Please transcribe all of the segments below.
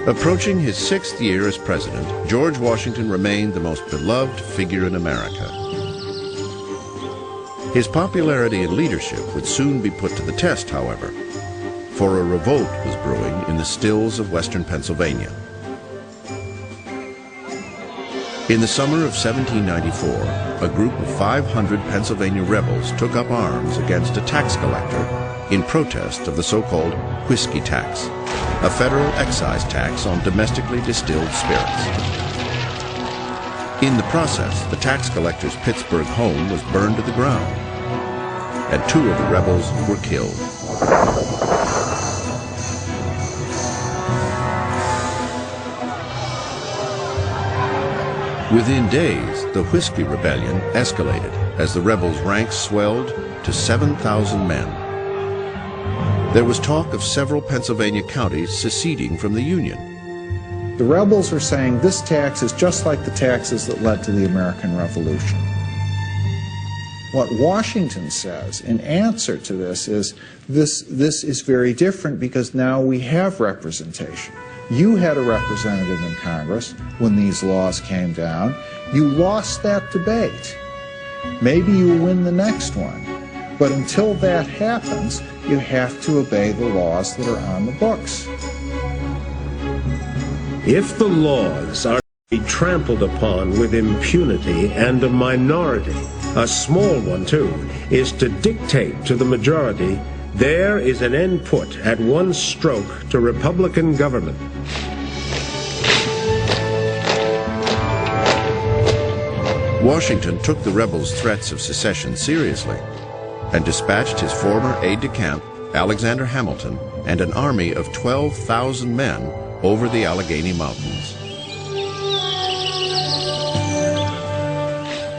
Approaching his 6th year as president, George Washington remained the most beloved figure in America. His popularity and leadership would soon be put to the test, however, for a revolt was brewing in the stills of western Pennsylvania. In the summer of 1794, a group of 500 Pennsylvania rebels took up arms against a tax collector in protest of the so-called whiskey tax, a federal excise tax on domestically distilled spirits. In the process, the tax collector's Pittsburgh home was burned to the ground, and 2 of the rebels were killed. Within days, the Whiskey Rebellion escalated as the rebels' ranks swelled to 7,000 men. There was talk of several Pennsylvania counties seceding from the Union. The rebels are saying this tax is just like the taxes that led to the American Revolution. What Washington says in answer to this is, this is very different because now we have representation. You had a representative in Congress when these laws came down. You lost that debate. Maybe you win the next one. But until that happens, you have to obey the laws that are on the books. If the laws are to be trampled upon with impunity and a minority, a small one too, is to dictate to the majority, there is an end put at one stroke to Republican government. Washington took the rebels' threats of secession seriously and dispatched his former aide-de-camp, Alexander Hamilton, and an army of 12,000 men over the Allegheny Mountains.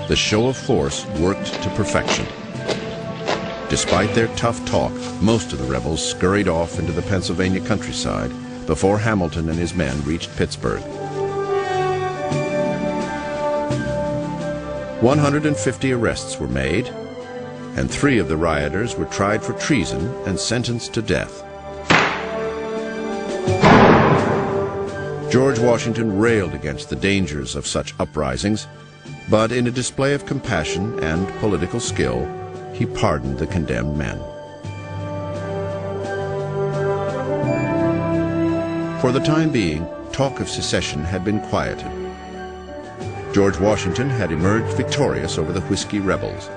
The show of force worked to perfection. Despite their tough talk, most of the rebels scurried off into the Pennsylvania countryside before Hamilton and his men reached Pittsburgh. 150 arrests were made, and 3 of the rioters were tried for treason and sentenced to death. George Washington railed against the dangers of such uprisings, but in a display of compassion and political skill, he pardoned the condemned men. For the time being, talk of secession had been quieted. George Washington had emerged victorious over the Whiskey rebels.